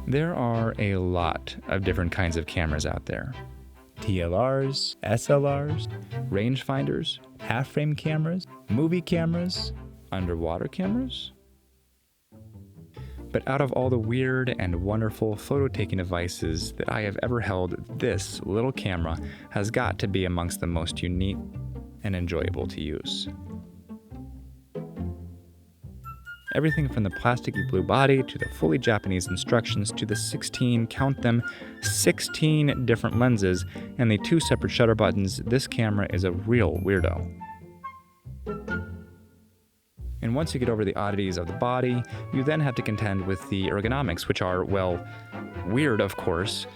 There are a lot of different kinds of cameras out there. TLRs, SLRs, rangefinders, half-frame cameras, movie cameras, underwater cameras. But out of all the weird and wonderful photo-taking devices that I have ever held, this little camera has got to be amongst the most unique and enjoyable to use. Everything from the plasticky blue body to the fully Japanese instructions to the 16, count them, 16 different lenses and the 2 separate shutter buttons, this camera is a real weirdo. And once you get over the oddities of the body, you then have to contend with the ergonomics, which are, well, weird of course.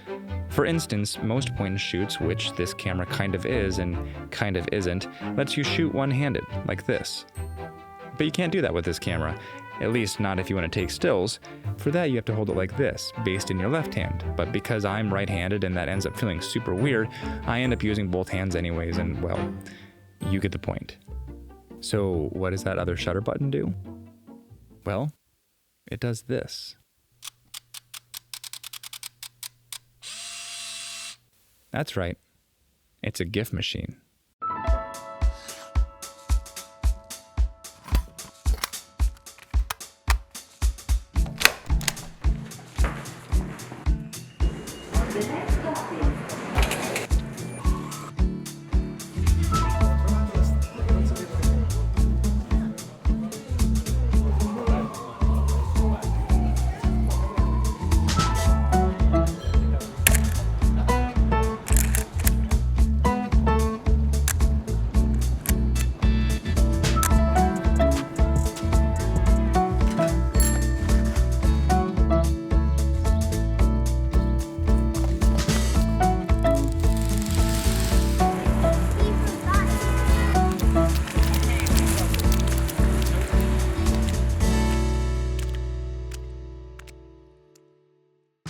For instance, most point and shoots, which this camera kind of is and kind of isn't, lets you shoot one-handed, like this. But you can't do that with this camera. At least not if you want to take stills. For that you have to hold it like this, based in your left hand. But because I'm right-handed and that ends up feeling super weird, I end up using both hands anyways, and well, you get the point. So what does that other shutter button do? Well, it does this. That's right, it's a GIF machine.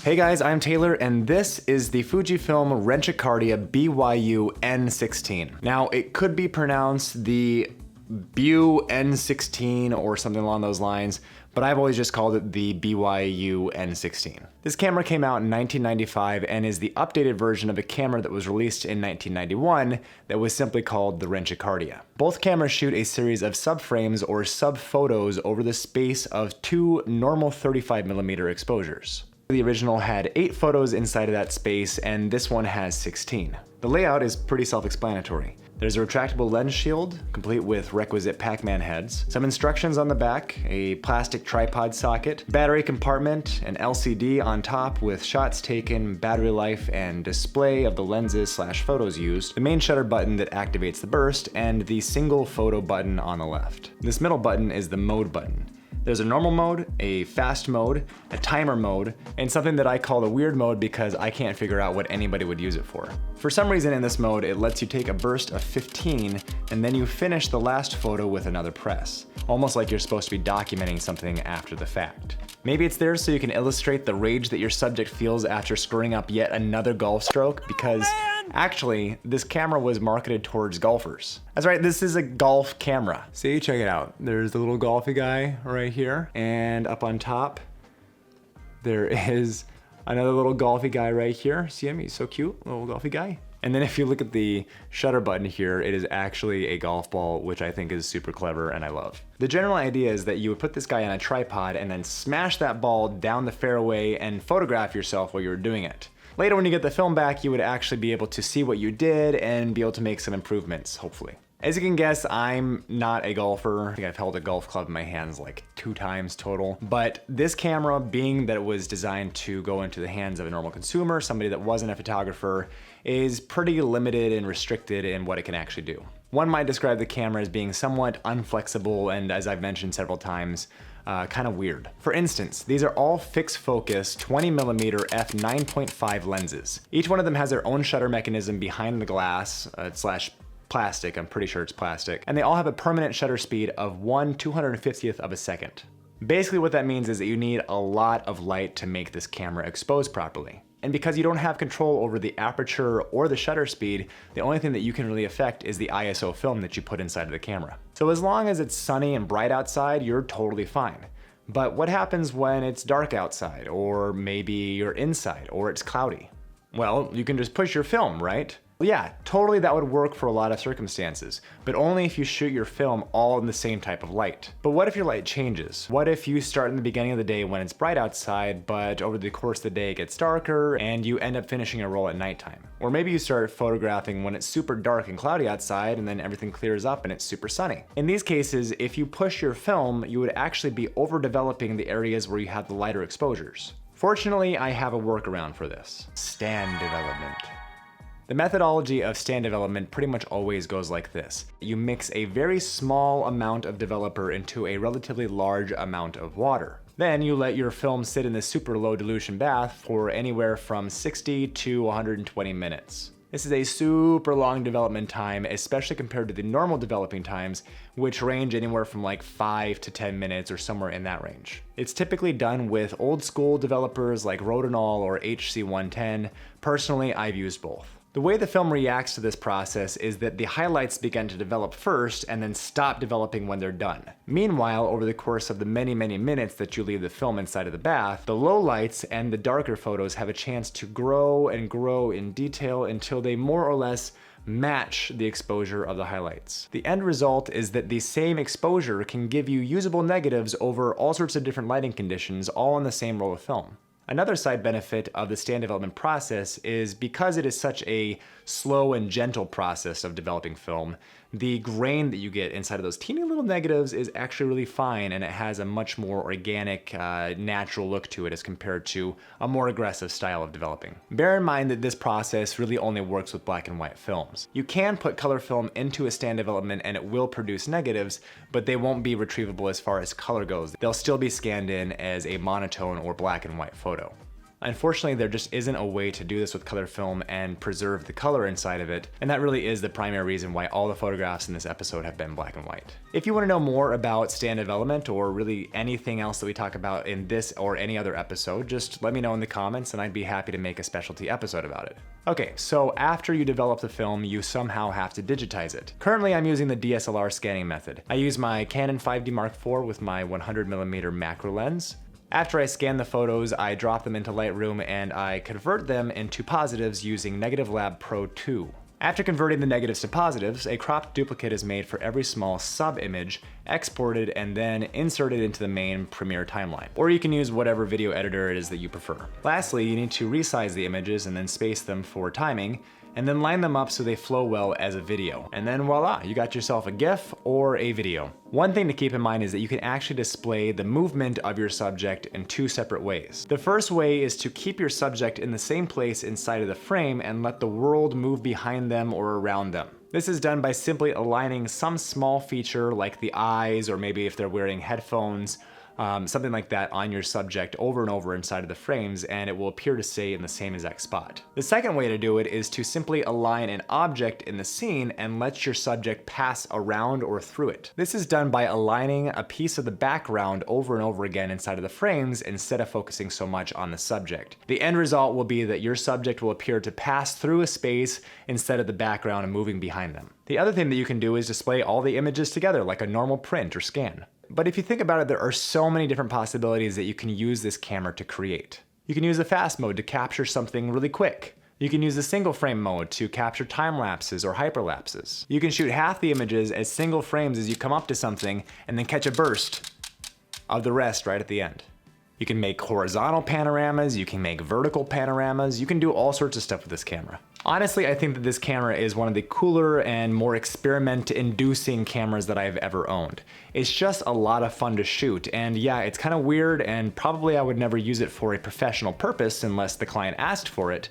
Hey guys, I'm Taylor, and this is the Fujifilm Rensha Cardia Byu-N16. Now, it could be pronounced the Byu-N16 or something along those lines, but I've always just called it the Byu-N16. This camera came out in 1995 and is the updated version of a camera that was released in 1991 that was simply called the Rensha Cardia. Both cameras shoot a series of subframes or sub-photos over the space of 2 normal 35mm exposures. The original had 8 photos inside of that space, and this one has 16. The layout is pretty self-explanatory. There's a retractable lens shield, complete with requisite Pac-Man heads, some instructions on the back, a plastic tripod socket, battery compartment, an LCD on top with shots taken, battery life, and display of the lenses/photos used, the main shutter button that activates the burst, and the single photo button on the left. This middle button is the mode button. There's a normal mode, a fast mode, a timer mode, and something that I call the weird mode because I can't figure out what anybody would use it for. For some reason in this mode, it lets you take a burst of 15 and then you finish the last photo with another press, almost like you're supposed to be documenting something after the fact. Maybe it's there so you can illustrate the rage that your subject feels after screwing up yet another golf stroke, because actually, this camera was marketed towards golfers. That's right, this is a golf camera. See, check it out. There's the little golfy guy right here, and up on top, there is another little golfy guy right here. See him? He's so cute, little golfy guy. And then if you look at the shutter button here, it is actually a golf ball, which I think is super clever and I love. The general idea is that you would put this guy on a tripod and then smash that ball down the fairway and photograph yourself while you were doing it. Later when you get the film back, you would actually be able to see what you did and be able to make some improvements, hopefully. As you can guess, I'm not a golfer. I think I've held a golf club in my hands like 2 times total. But this camera, being that it was designed to go into the hands of a normal consumer, somebody that wasn't a photographer, is pretty limited and restricted in what it can actually do. One might describe the camera as being somewhat unflexible and, as I've mentioned several times, kind of weird. For instance, these are all fixed focus 20mm f9.5 lenses. Each one of them has their own shutter mechanism behind the glass slash plastic, I'm pretty sure it's plastic, and they all have a permanent shutter speed of 1/250th of a second. Basically what that means is that you need a lot of light to make this camera expose properly. And because you don't have control over the aperture or the shutter speed, the only thing that you can really affect is the ISO film that you put inside of the camera. So as long as it's sunny and bright outside, you're totally fine. But what happens when it's dark outside, or maybe you're inside, or it's cloudy? Well, you can just push your film, right? Yeah, totally that would work for a lot of circumstances, but only if you shoot your film all in the same type of light. But what if your light changes? What if you start in the beginning of the day when it's bright outside, but over the course of the day it gets darker and you end up finishing a roll at nighttime? Or maybe you start photographing when it's super dark and cloudy outside and then everything clears up and it's super sunny. In these cases, if you push your film, you would actually be overdeveloping the areas where you have the lighter exposures. Fortunately, I have a workaround for this. Stand development. The methodology of stand development pretty much always goes like this. You mix a very small amount of developer into a relatively large amount of water. Then you let your film sit in the super low dilution bath for anywhere from 60 to 120 minutes. This is a super long development time, especially compared to the normal developing times, which range anywhere from like 5 to 10 minutes or somewhere in that range. It's typically done with old school developers like Rodinal or HC110. Personally, I've used both. The way the film reacts to this process is that the highlights begin to develop first and then stop developing when they're done. Meanwhile, over the course of the many minutes that you leave the film inside of the bath, the lowlights and the darker photos have a chance to grow and grow in detail until they more or less match the exposure of the highlights. The end result is that the same exposure can give you usable negatives over all sorts of different lighting conditions, all on the same roll of film. Another side benefit of the stand development process is because it is such a slow and gentle process of developing film, the grain that you get inside of those teeny little negatives is actually really fine, and it has a much more organic, natural look to it as compared to a more aggressive style of developing. Bear in mind that this process really only works with black and white films. You can put color film into a stand development and it will produce negatives, but they won't be retrievable as far as color goes. They'll still be scanned in as a monotone or black and white photo. Unfortunately, there just isn't a way to do this with color film and preserve the color inside of it, and that really is the primary reason why all the photographs in this episode have been black and white. If you want to know more about stand development or really anything else that we talk about in this or any other episode, just let me know in the comments and I'd be happy to make a specialty episode about it. Okay, so after you develop the film, you somehow have to digitize it. Currently, I'm using the DSLR scanning method. I use my Canon 5D Mark IV with my 100mm macro lens. After I scan the photos, I drop them into Lightroom and I convert them into positives using Negative Lab Pro 2. After converting the negatives to positives, a cropped duplicate is made for every small sub-image, exported, and then inserted into the main Premiere timeline. Or you can use whatever video editor it is that you prefer. Lastly, you need to resize the images and then space them for timing, and then line them up so they flow well as a video. And then voila, you got yourself a GIF or a video. One thing to keep in mind is that you can actually display the movement of your subject in two separate ways. The first way is to keep your subject in the same place inside of the frame and let the world move behind them or around them. This is done by simply aligning some small feature like the eyes, or maybe if they're wearing headphones, something like that on your subject over and over inside of the frames, and it will appear to stay in the same exact spot. The second way to do it is to simply align an object in the scene and let your subject pass around or through it. This is done by aligning a piece of the background over and over again inside of the frames instead of focusing so much on the subject. The end result will be that your subject will appear to pass through a space instead of the background and moving behind them. The other thing that you can do is display all the images together like a normal print or scan. But if you think about it, there are so many different possibilities that you can use this camera to create. You can use the fast mode to capture something really quick. You can use the single frame mode to capture time lapses or hyperlapses. You can shoot half the images as single frames as you come up to something and then catch a burst of the rest right at the end. You can make horizontal panoramas, you can make vertical panoramas, you can do all sorts of stuff with this camera. Honestly, I think that this camera is one of the cooler and more experiment-inducing cameras that I've ever owned. It's just a lot of fun to shoot, and yeah, it's kind of weird, and probably I would never use it for a professional purpose unless the client asked for it,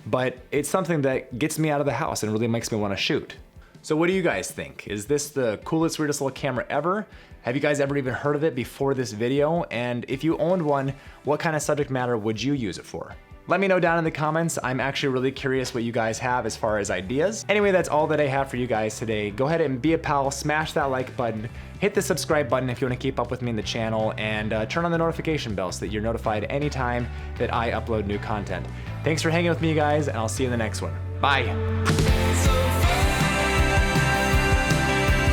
but it's something that gets me out of the house and really makes me want to shoot. So what do you guys think? Is this the coolest, weirdest little camera ever? Have you guys ever even heard of it before this video? And if you owned one, what kind of subject matter would you use it for? Let me know down in the comments. I'm actually really curious what you guys have as far as ideas. Anyway, that's all that I have for you guys today. Go ahead and be a pal, smash that like button, hit the subscribe button if you want to keep up with me in the channel, and turn on the notification bell so that you're notified anytime that I upload new content. Thanks for hanging with me, guys, and I'll see you in the next one. Bye.